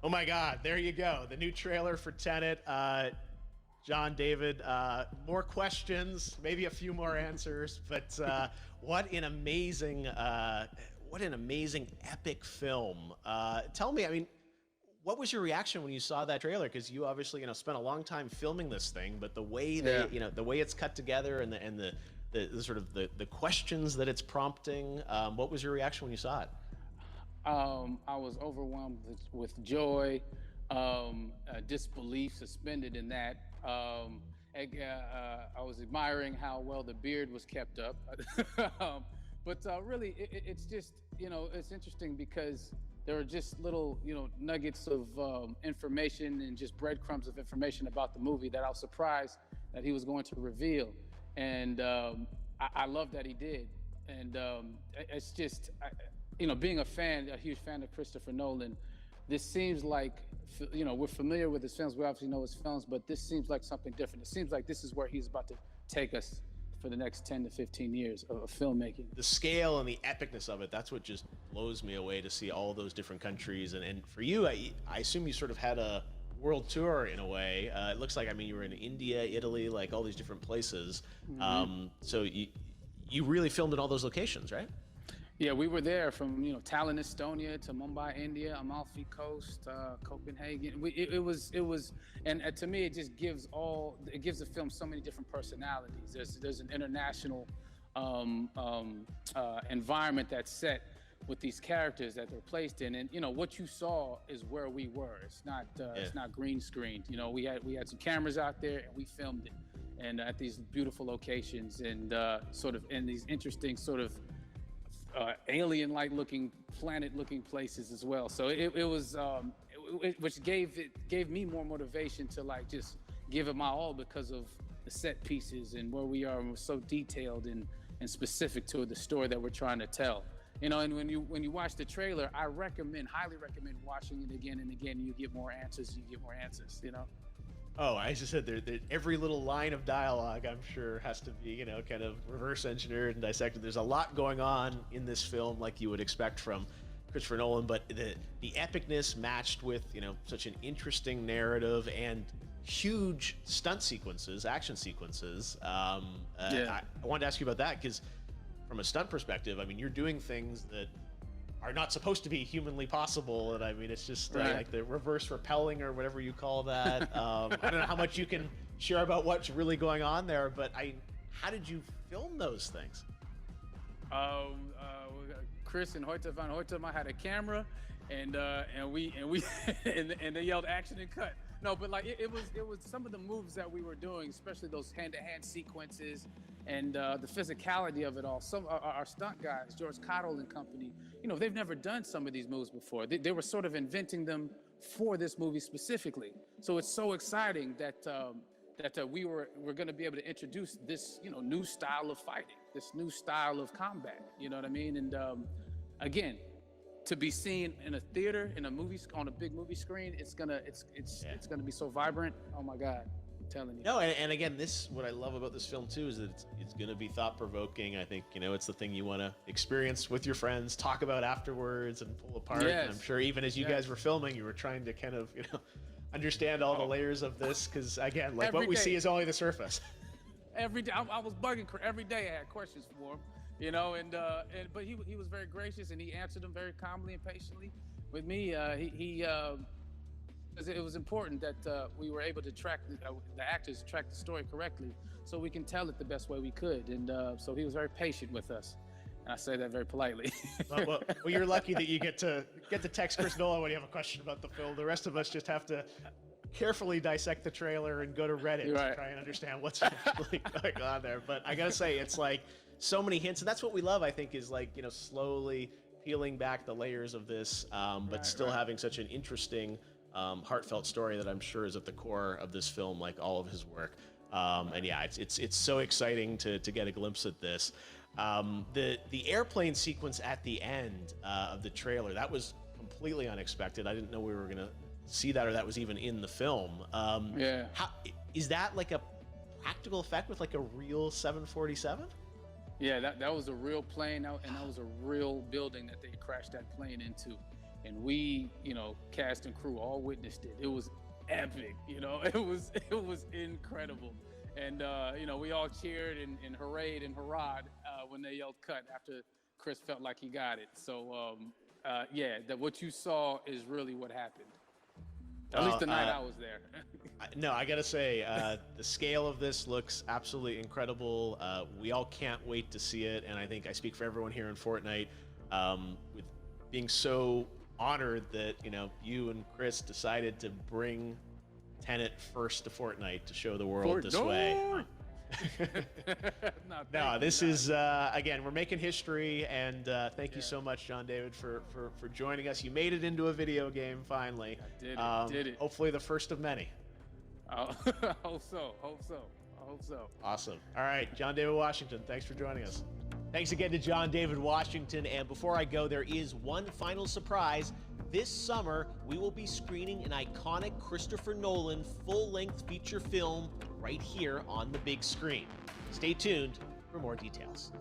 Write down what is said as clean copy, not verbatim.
Oh my God, there you go. The new trailer for Tenet. John David, more questions, maybe a few more answers, but what an amazing epic film. Tell me, I mean, what was your reaction when you saw that trailer? Because you obviously, spent a long time filming this thing, but the way Yeah. the way it's cut together and the sort of the questions that it's prompting, what was your reaction when you saw it? I was overwhelmed with joy, disbelief, suspended in that. I was admiring how well the beard was kept up. But really, it's just, it's interesting because there are just little, nuggets of information and just breadcrumbs of information about the movie that I was surprised that he was going to reveal. And I love that he did. And it's just, being a huge fan of Christopher Nolan, this seems like, we're familiar with his films. We obviously know his films, but this seems like something different. It seems like this is where he's about to take us for the next 10 to 15 years of filmmaking. The scale and the epicness of it, that's what just blows me away to see all those different countries. And for you, I assume you sort of had a world tour in a way. It looks like, I mean, you were in India, Italy, like all these different places. So you really filmed in all those locations, right? Yeah, we were there from Tallinn, Estonia, to Mumbai, India, Amalfi Coast, Copenhagen. And to me, it just gives the film so many different personalities. There's an international environment that's set with these characters that they're placed in, and what you saw is where we were. It's not green screened. We had some cameras out there and we filmed it, and at these beautiful locations and sort of in these interesting sort of alien-like looking, planet-looking places as well. So which gave me more motivation to like just give it my all because of the set pieces and where we are, and we're so detailed and specific to the story that we're trying to tell. And when you watch the trailer, I highly recommend watching it again and again. And you get more answers. Oh, I just said every little line of dialogue, I'm sure, has to be, kind of reverse engineered and dissected. There's a lot going on in this film, like you would expect from Christopher Nolan, but the epicness matched with, such an interesting narrative and huge stunt sequences, action sequences. I wanted to ask you about that because from a stunt perspective, I mean, you're doing things that are not supposed to be humanly possible, and I mean, it's just Right. like the reverse rappelling or whatever you call that. I don't know how much you can share about what's really going on there, but how did you film those things? Chris and Hoyte van Hoytema had a camera, and they yelled action and cut. No, but like it was some of the moves that we were doing, especially those hand-to-hand sequences and the physicality of it all. Some our stunt guys, George Cottle and company, they've never done some of these moves before. They were sort of inventing them for this movie specifically. So it's so exciting that we're going to be able to introduce this new style of fighting, this new style of combat. You know what I mean? And again, to be seen in a theater, in a movie, on a big movie screen, it's gonna be so vibrant. Oh my God, I'm telling you. No, and again, what I love about this film too is that it's gonna be thought provoking. I think it's the thing you want to experience with your friends, talk about afterwards, and pull apart. Yes. And I'm sure even as you guys were filming, you were trying to kind of understand all the layers of this because again, like Every what we day. see is only the surface. Every day, I was bugging every day. I had questions for him, but he was very gracious and he answered them very calmly and patiently. With me, it was important that we were able to track the actors track the story correctly, so we can tell it the best way we could. And so he was very patient with us, and I say that very politely. well, you're lucky that you get to text Chris Nolan when you have a question about the film. The rest of us just have to carefully dissect the trailer and go to Reddit Right. to try and understand what's really going on there. But I gotta say, it's like so many hints, and that's what we love. I think is like slowly peeling back the layers of this, but still having such an interesting, heartfelt story that I'm sure is at the core of this film, like all of his work. And yeah, it's so exciting to get a glimpse at this. The airplane sequence at the end of the trailer, that was completely unexpected. I didn't know we were gonna see that, or that was even in the film. How is that like a practical effect with like a real 747? Yeah, that was a real plane, and that was a real building that they crashed that plane into. and we, cast and crew all witnessed it. It was epic, it was incredible. And we all cheered and hurrayed and hurrahed when they yelled cut after Chris felt like he got it. So that what you saw is really what happened. At least the night I was there. No, I gotta say, the scale of this looks absolutely incredible. We all can't wait to see it, and I think I speak for everyone here in Fortnite, with being so honored that you and Chris decided to bring Tenet first to Fortnite to show the world this way. No, this is again, we're making history, and thank you so much, John David, for joining us. You made it into a video game finally. I did it. Hopefully the first of many. Hope so. Awesome. All right, John David Washington, thanks for joining us. Thanks again to John David Washington. And before I go, there is one final surprise. This summer, we will be screening an iconic Christopher Nolan full-length feature film right here on the big screen. Stay tuned for more details.